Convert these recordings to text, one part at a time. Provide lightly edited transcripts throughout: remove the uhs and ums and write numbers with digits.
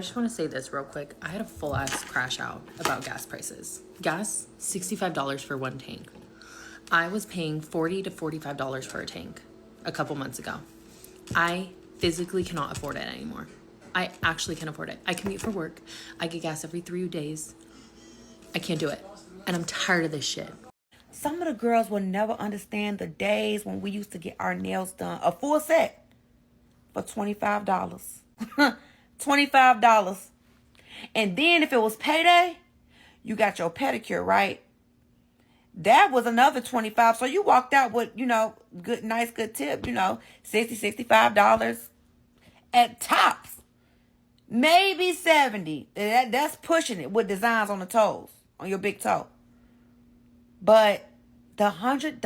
I just want to say this real quick. I had a full ass crash out about gas prices. Gas, $65 for one tank. I was paying $40 to $45 for a tank a couple months ago. I physically cannot afford it anymore. I actually can't afford it. I commute for work. I get gas every 3 days. I can't do it. And I'm tired of this shit. Some of the girls will never understand the days when we used to get our nails done, a full set, for $25. $25. And then if it was payday, you got your pedicure, right? That was another $25. So you walked out with, good tip, $60, $65 at tops. Maybe $70. That's pushing it with designs on the toes, on your big toe. But the $100,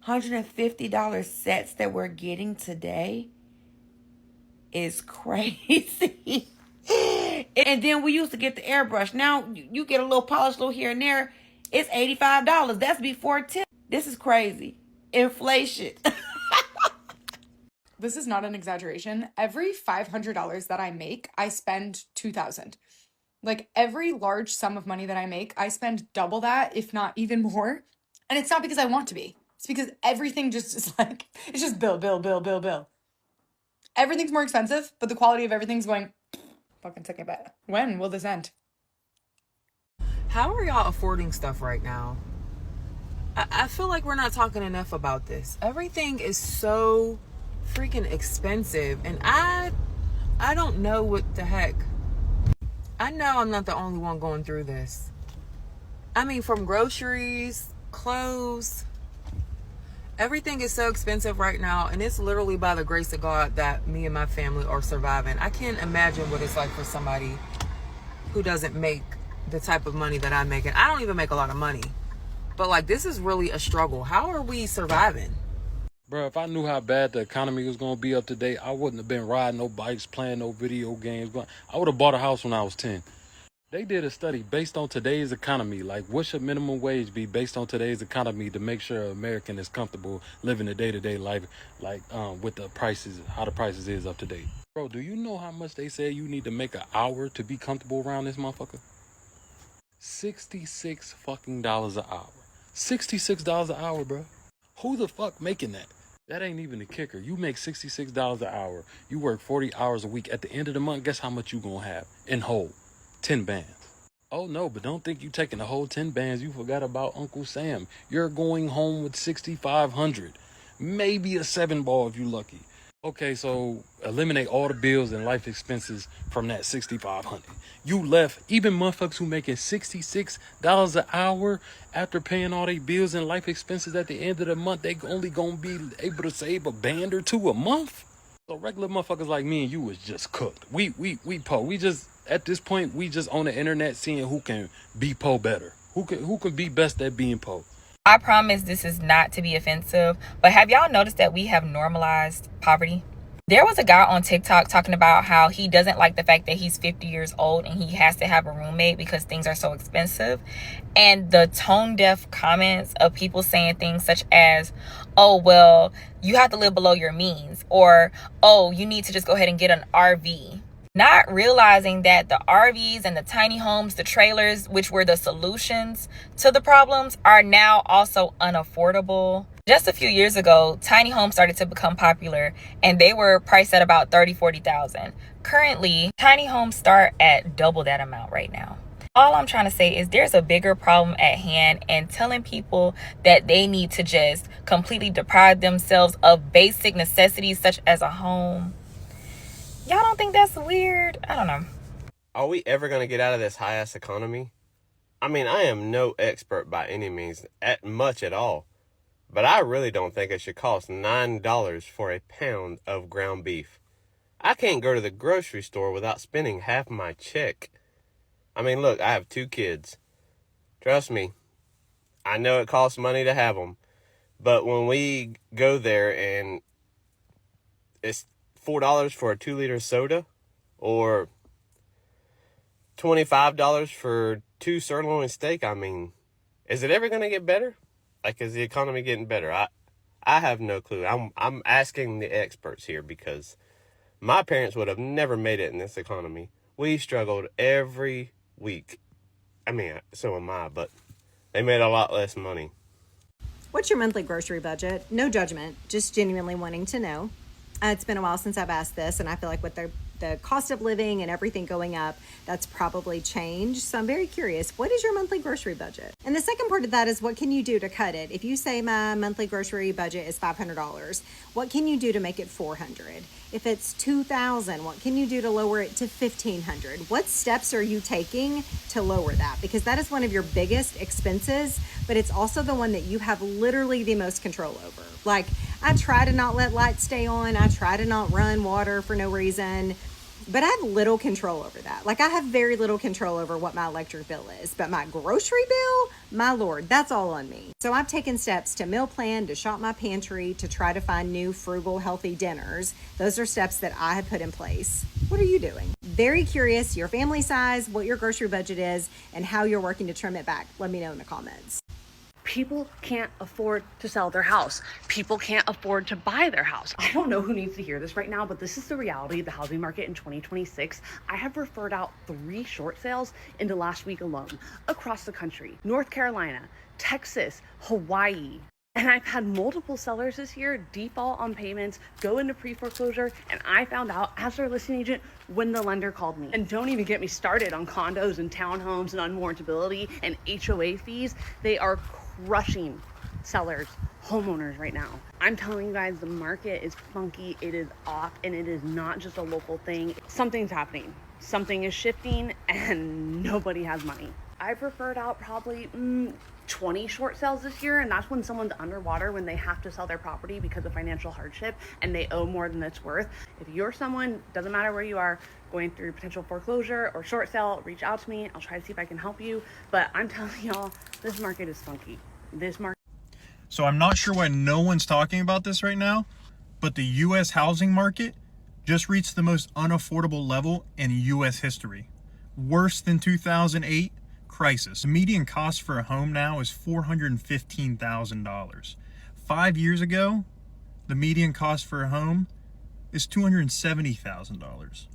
$150 sets that we're getting today is crazy. And then we used to get the airbrush. Now you get a little polish, little here and there. It's $85. That's before tip. This is crazy. Inflation. This is not an exaggeration. Every $500 that I make, I spend $2,000. Like every large sum of money that I make, I spend double that, if not even more. And it's not because I want to be. It's because everything just is like, it's just bill, bill, bill, bill, bill. Everything's more expensive, but the quality of everything's going, fucking take it back. When will this end? How are y'all affording stuff right now? I feel like we're not talking enough about this. Everything is so freaking expensive, and I don't know what the heck. I know I'm not the only one going through this. I mean, from groceries, clothes, everything is so expensive right now, and it's literally by the grace of God that me and my family are surviving. I can't imagine what it's like for somebody who doesn't make the type of money that I make, and I don't even make a lot of money. But like, this is really a struggle. How are we surviving? Bro, if I knew how bad the economy was going to be up to date, I wouldn't have been riding no bikes, playing no video games. I would have bought a house when I was 10. They did a study based on today's economy. Like, what should minimum wage be based on today's economy to make sure an American is comfortable living the day-to-day life, like with the prices, how the prices is up to date. Bro, do you know how much they say you need to make an hour to be comfortable around this motherfucker? $66 fucking an hour. $66 an hour, bro. Who the fuck making that? That ain't even the kicker. You make $66 an hour. You work 40 hours a week. At the end of the month, guess how much you gonna have in whole? 10 bands. Oh no, but don't think you taking the whole 10 bands. You forgot about Uncle Sam. You're going home with 6,500. Maybe a 7-ball if you lucky. Okay, so eliminate all the bills and life expenses from that 6,500. You left, even motherfuckers who making $66 an hour after paying all their bills and life expenses at the end of the month, they only gonna be able to save a band or two a month. So regular motherfuckers like me and you was just cooked. We po. We just, at this point, we just on the internet seeing who can be po better. Who can be best at being po. I promise this is not to be offensive, but have y'all noticed that we have normalized poverty? There was a guy on TikTok talking about how he doesn't like the fact that he's 50 years old and he has to have a roommate because things are so expensive. And the tone deaf comments of people saying things such as, oh, well, you have to live below your means, or, oh, you need to just go ahead and get an RV. Not realizing that the RVs and the tiny homes, the trailers, which were the solutions to the problems, are now also unaffordable. Just a few years ago, tiny homes started to become popular and they were priced at about $30,000, $40,000. Currently, tiny homes start at double that amount right now. All I'm trying to say is there's a bigger problem at hand, and telling people that they need to just completely deprive themselves of basic necessities such as a home. Y'all don't think that's weird? I don't know. Are we ever going to get out of this high-ass economy? I mean, I am no expert by any means, much at all. But I really don't think it should cost $9 for a pound of ground beef. I can't go to the grocery store without spending half my check. I mean, look, I have 2 kids. Trust me, I know it costs money to have them. But when we go there and it's $4 for a 2-liter soda, or $25 for 2 sirloin steak, I mean, is it ever going to get better? Like, is the economy getting better? I have no clue. I'm asking the experts here because my parents would have never made it in this economy. We struggled every week. I mean, so am I, but they made a lot less money. What's your monthly grocery budget? No judgment, just genuinely wanting to know. It's been a while since I've asked this, and I feel like with the cost of living and everything going up, that's probably changed. So I'm very curious, what is your monthly grocery budget? And the second part of that is, what can you do to cut it? If you say my monthly grocery budget is $500, what can you do to make it $400? If it's $2,000, what can you do to lower it to $1,500? What steps are you taking to lower that? Because that is one of your biggest expenses, but it's also the one that you have literally the most control over. Like, I try to not let lights stay on. I try to not run water for no reason. But I have little control over that. Like, I have very little control over what my electric bill is. But my grocery bill, my Lord, that's all on me. So I've taken steps to meal plan, to shop my pantry, to try to find new frugal, healthy dinners. Those are steps that I have put in place. What are you doing? Very curious, your family size, what your grocery budget is, and how you're working to trim it back. Let me know in the comments. People can't afford to sell their house. People can't afford to buy their house. I don't know who needs to hear this right now, but this is the reality of the housing market in 2026. I have referred out 3 short sales in the last week alone across the country: North Carolina, Texas, Hawaii. And I've had multiple sellers this year default on payments, go into pre-foreclosure, and I found out as their listing agent when the lender called me. And don't even get me started on condos and townhomes and unwarrantability and HOA fees. They are crushing sellers, homeowners right now. I'm telling you guys, the market is funky, it is off, and it is not just a local thing. Something's happening. Something is shifting, and nobody has money. I've referred out probably 20 short sales this year, and that's when someone's underwater, when they have to sell their property because of financial hardship and they owe more than it's worth. If you're someone, doesn't matter where you are, going through potential foreclosure or short sale, reach out to me. I'll try to see if I can help you. But I'm telling y'all, this market is funky. So I'm not sure why no one's talking about this right now, but the U.S. housing market just reached the most unaffordable level in U.S. history. Worse than 2008 crisis. The median cost for a home now is $415,000. 5 years ago, the median cost for a home is $270,000.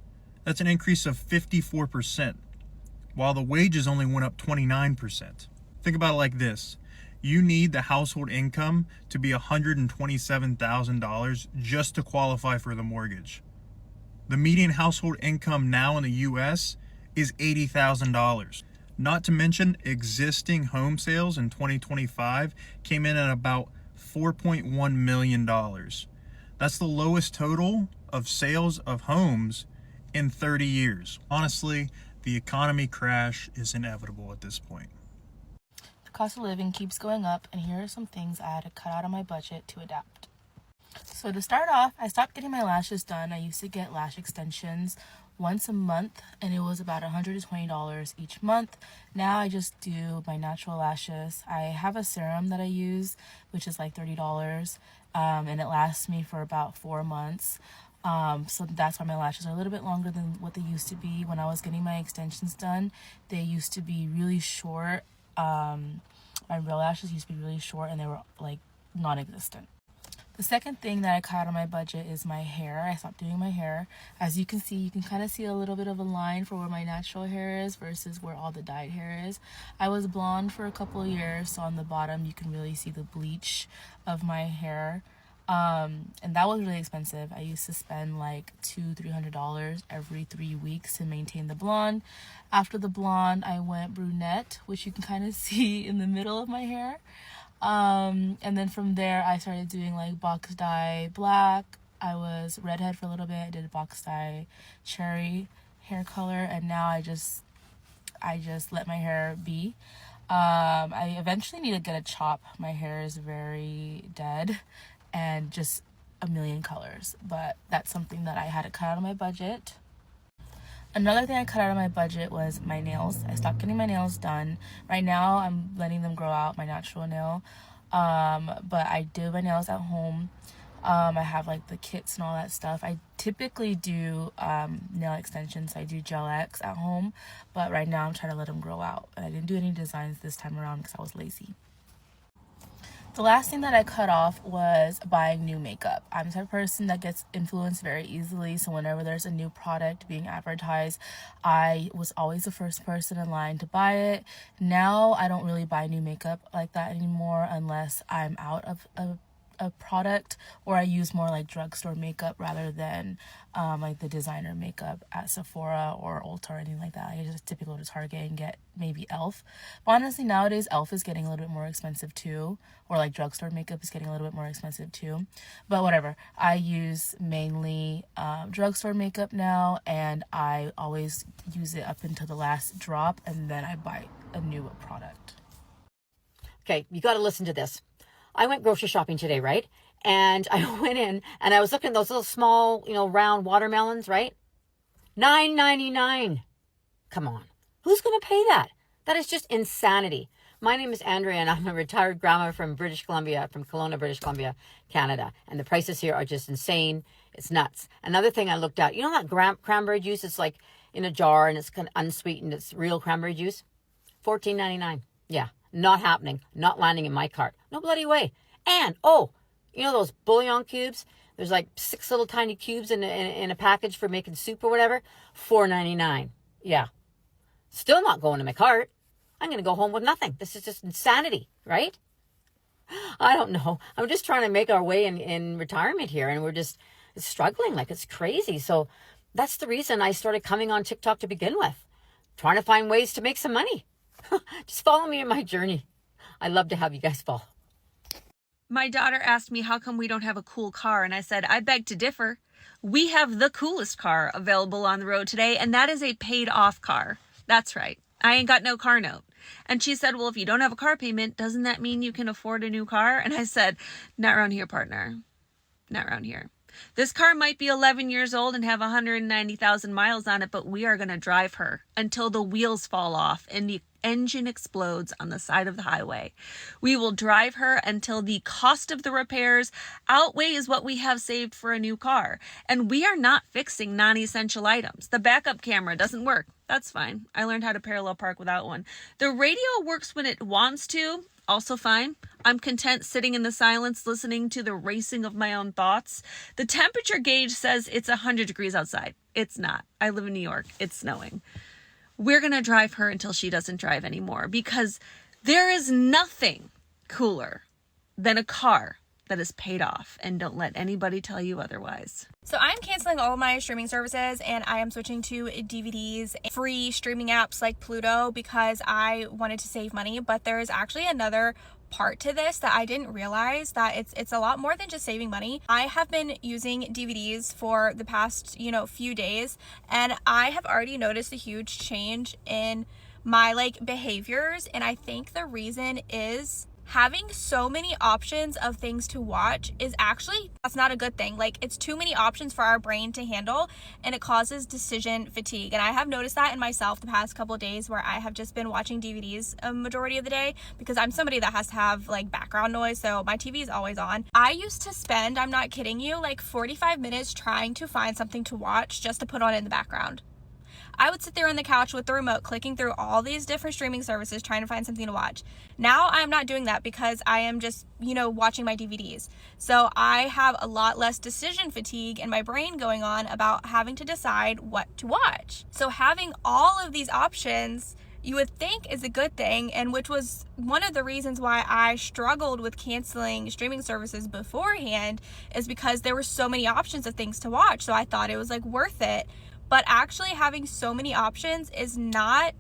That's an increase of 54%, while the wages only went up 29%. Think about it like this. You need the household income to be $127,000 just to qualify for the mortgage. The median household income now in the U.S. is $80,000. Not to mention, existing home sales in 2025 came in at about $4.1 million. That's the lowest total of sales of homes in 30 years. Honestly, the economy crash is inevitable at this point. The cost of living keeps going up, and here are some things I had to cut out of my budget to adapt. So to start off, I stopped getting my lashes done. I used to get lash extensions once a month, and it was about $120 each month. Now I just do my natural lashes. I have a serum that I use, which is like $30, and it lasts me for about 4 months. So that's why my lashes are a little bit longer than what they used to be. When I was getting my extensions done, they used to be really short. My real lashes used to be really short, and they were like non-existent. The second thing that I cut out of my budget is my hair. I stopped doing my hair. As you can see, you can kind of see a little bit of a line for where my natural hair is versus where all the dyed hair is. I was blonde for a couple of years, so on the bottom you can really see the bleach of my hair. And that was really expensive. I used to spend like $200-300 every 3 weeks to maintain the blonde. After the blonde, I went brunette, which you can kind of see in the middle of my hair. And then from there, I started doing like box dye black. I was redhead for a little bit. I did box dye cherry hair color, and now I just let my hair be. I eventually need to get a chop. My hair is very dead and just a million colors, but that's something that I had to cut out of my budget. Another thing I cut out of my budget was my nails. I stopped getting my nails done. Right now, I'm letting them grow out, my natural nail. But I do my nails at home. I have like the kits and all that stuff. I typically do nail extensions. I do Gel X at home, but right now I'm trying to let them grow out. And I didn't do any designs this time around because I was lazy. The last thing that I cut off was buying new makeup. I'm the type of person that gets influenced very easily, so whenever there's a new product being advertised, I was always the first person in line to buy it. Now I don't really buy new makeup like that anymore unless I'm out of a product, or I use more like drugstore makeup rather than like the designer makeup at Sephora or Ulta or anything like that. I just typically go to Target and get maybe e.l.f. But honestly, nowadays e.l.f. is getting a little bit more expensive too, or like drugstore makeup is getting a little bit more expensive too. But whatever, I use mainly drugstore makeup now, and I always use it up until the last drop, and then I buy a new product. Okay, you got to listen to this. I went grocery shopping today, right? And I went in and I was looking at those little small, round watermelons, right? $9.99. Come on. Who's going to pay that? That is just insanity. My name is Andrea, and I'm a retired grandma from British Columbia, from Kelowna, British Columbia, Canada. And the prices here are just insane. It's nuts. Another thing I looked at, you know that cranberry juice? It's like in a jar and it's kind of unsweetened. It's real cranberry juice. $14.99. Yeah. Not happening. Not landing in my cart. No bloody way. And, those bouillon cubes? There's like 6 little tiny cubes in a package for making soup or whatever. $4.99. Yeah. Still not going to my cart. I'm going to go home with nothing. This is just insanity, right? I don't know. I'm just trying to make our way in retirement here, and we're just struggling like it's crazy. So that's the reason I started coming on TikTok to begin with. Trying to find ways to make some money. Just follow me in my journey. I'd love to have you guys follow. My daughter asked me how come we don't have a cool car, and I said, I beg to differ. We have the coolest car available on the road today, and that is a paid-off car. That's right. I ain't got no car note. And she said, well, if you don't have a car payment, doesn't that mean you can afford a new car? And I said, not around here, partner. Not around here. This car might be 11 years old and have 190,000 miles on it, but we are going to drive her until the wheels fall off and the engine explodes on the side of the highway. We will drive her until the cost of the repairs outweighs what we have saved for a new car. And we are not fixing non-essential items. The backup camera doesn't work. That's fine. I learned how to parallel park without one. The radio works when it wants to. Also fine. I'm content sitting in the silence, listening to the racing of my own thoughts. The temperature gauge says it's 100 degrees outside. It's not. I live in New York. It's snowing. We're going to drive her until she doesn't drive anymore, because there is nothing cooler than a car that is paid off, and don't let anybody tell you otherwise. So I'm canceling all of my streaming services, and I am switching to DVDs, free streaming apps like Pluto, because I wanted to save money. But there is actually another part to this that I didn't realize, that it's a lot more than just saving money. I have been using DVDs for the past, few days, and I have already noticed a huge change in my behaviors. And I think the reason is having so many options of things to watch is actually, that's not a good thing. It's too many options for our brain to handle, and it causes decision fatigue. And I have noticed that in myself the past couple of days, where I have just been watching DVDs a majority of the day, because I'm somebody that has to have background noise, so my TV is always on. I used to spend, I'm not kidding you, 45 minutes trying to find something to watch just to put on in the background. I would sit there on the couch with the remote, clicking through all these different streaming services, trying to find something to watch. Now I'm not doing that, because I am just, watching my DVDs. So I have a lot less decision fatigue in my brain going on about having to decide what to watch. So having all of these options, you would think, is a good thing, and which was one of the reasons why I struggled with canceling streaming services beforehand, is because there were so many options of things to watch. So I thought it was worth it. But actually having so many options is not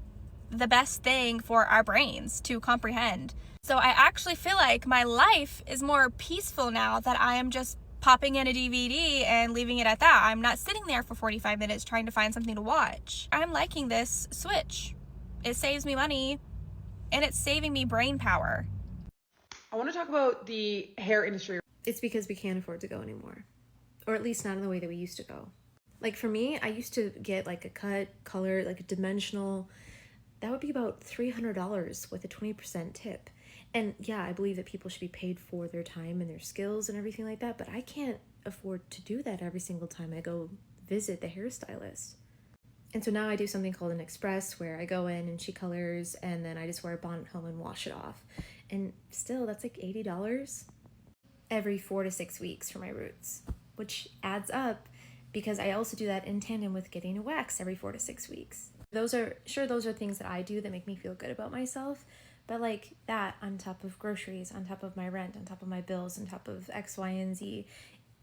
the best thing for our brains to comprehend. So I actually feel like my life is more peaceful now that I am just popping in a DVD and leaving it at that. I'm not sitting there for 45 minutes trying to find something to watch. I'm liking this switch. It saves me money, and it's saving me brain power. I want to talk about the hair industry. It's because we can't afford to go anymore. Or at least not in the way that we used to go. For me, I used to get a cut, color, a dimensional. That would be about $300 with a 20% tip. And yeah, I believe that people should be paid for their time and their skills and everything like that, but I can't afford to do that every single time I go visit the hairstylist. And so now I do something called an express, where I go in and she colors, and then I just wear a bonnet home and wash it off. And still, that's like $80 every 4 to 6 weeks for my roots, which adds up because I also do that in tandem with getting a wax every 4 to 6 weeks. Those are things that I do that make me feel good about myself, but like that on top of groceries, on top of my rent, on top of my bills, on top of X, Y, and Z,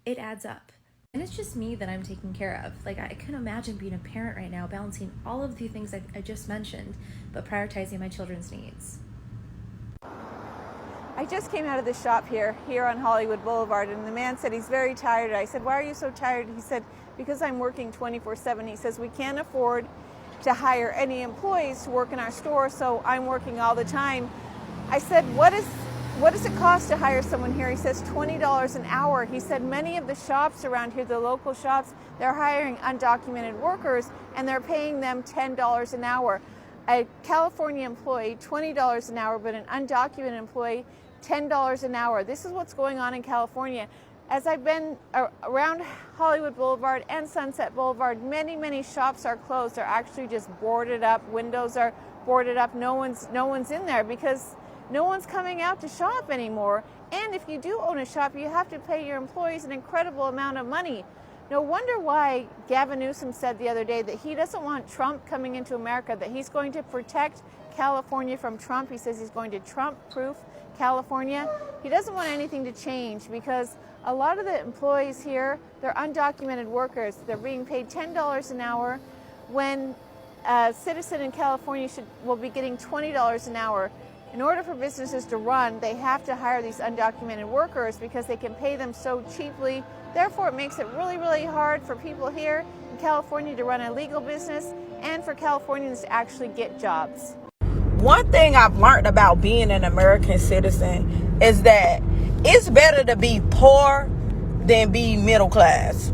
it adds up. And it's just me that I'm taking care of. Like, I couldn't imagine being a parent right now, balancing all of the things I just mentioned, but prioritizing my children's needs. I just came out of the shop here on Hollywood Boulevard, and the man said he's very tired. I said, why are you so tired? He said, because I'm working 24/7. He says, we can't afford to hire any employees to work in our store, so I'm working all the time. I said, what does it cost to hire someone here? He says $20 an hour. He said many of the shops around here, the local shops, they're hiring undocumented workers and they're paying them $10 an hour. A California employee, $20 an hour, but an undocumented employee, $10 an hour. This is what's going on in California. As I've been around Hollywood Boulevard and Sunset Boulevard, many shops are closed. They're actually just boarded up. Windows are boarded up. No one's in there because no one's coming out to shop anymore. And if you do own a shop, you have to pay your employees an incredible amount of money. No wonder why Gavin Newsom said the other day that he doesn't want Trump coming into America, that he's going to protect California from Trump. He says he's going to Trump-proof California. He doesn't want anything to change because a lot of the employees here, they're undocumented workers. They're being paid $10 an hour when a citizen in California will be getting $20 an hour. In order for businesses to run, they have to hire these undocumented workers because they can pay them so cheaply. Therefore, it makes it really hard for people here in California to run a legal business and for Californians to actually get jobs. One thing I've learned about being an American citizen is that it's better to be poor than be middle class.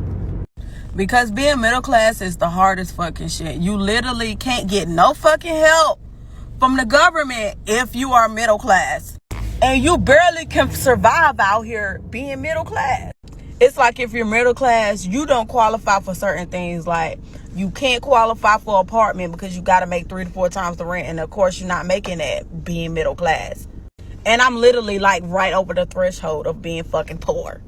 Because being middle class is the hardest fucking shit. You literally can't get no fucking help from the government if you are middle class. And you barely can survive out here being middle class. It's like if you're middle class, you don't qualify for certain things. Like you can't qualify for an apartment because you got to make 3 to 4 times the rent. And of course, you're not making that being middle class. And I'm literally like right over the threshold of being fucking poor.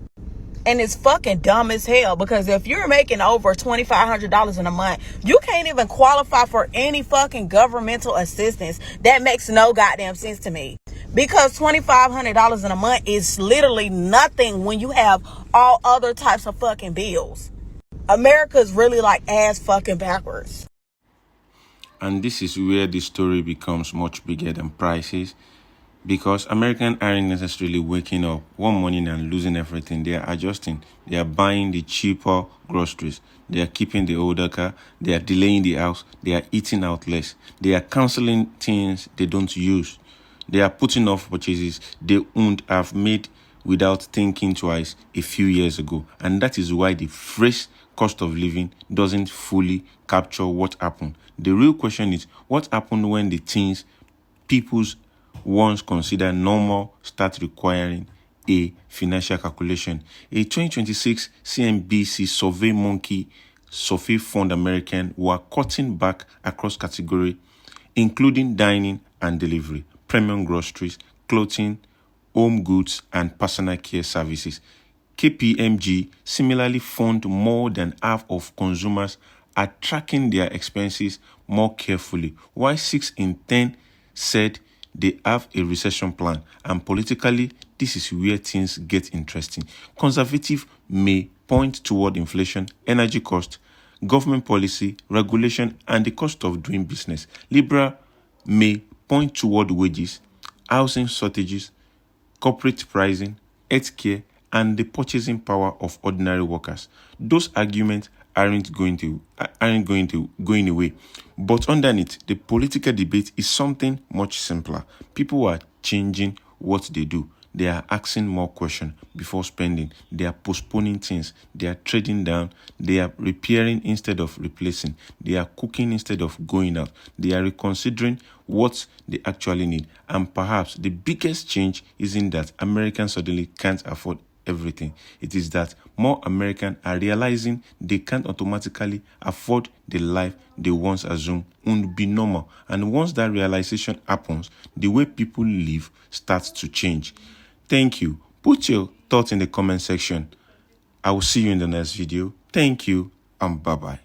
And it's fucking dumb as hell because if you're making over $2,500 in a month, you can't even qualify for any fucking governmental assistance. That makes no goddamn sense to me. Because $2,500 in a month is literally nothing when you have all other types of fucking bills. America's really like ass fucking backwards. And this is where the story becomes much bigger than prices. Because Americans aren't necessarily waking up one morning and losing everything. They are adjusting. They are buying the cheaper groceries. They are keeping the older car. They are delaying the house. They are eating out less. They are canceling things they don't use. They are putting off purchases they wouldn't have made without thinking twice a few years ago. And that is why the phrase cost of living doesn't fully capture what happened. The real question is, what happened when the things people's once considered normal start requiring a financial calculation? A 2026 CNBC Survey Monkey Survey found Americans were cutting back across categories, including dining and delivery, premium groceries, clothing, home goods, and personal care services. KPMG similarly found more than half of consumers are tracking their expenses more carefully, while 6 in 10 said they have a recession plan. And politically, this is where things get interesting. Conservatives may point toward inflation, energy cost, government policy, regulation, and the cost of doing business. Liberal may point toward wages, housing shortages, corporate pricing, healthcare, and the purchasing power of ordinary workers. Those arguments aren't going away. But underneath, the political debate is something much simpler. People are changing what they do. They are asking more questions before spending. They are postponing things. They are trading down. They are repairing instead of replacing. They are cooking instead of going out. They are reconsidering what they actually need. And perhaps the biggest change isn't that Americans suddenly can't afford everything. It is that more Americans are realizing they can't automatically afford the life they once assumed would be normal. And once that realization happens, the way people live starts to change. Thank you. Put your thoughts in the comment section. I will see you in the next video. Thank you and bye-bye.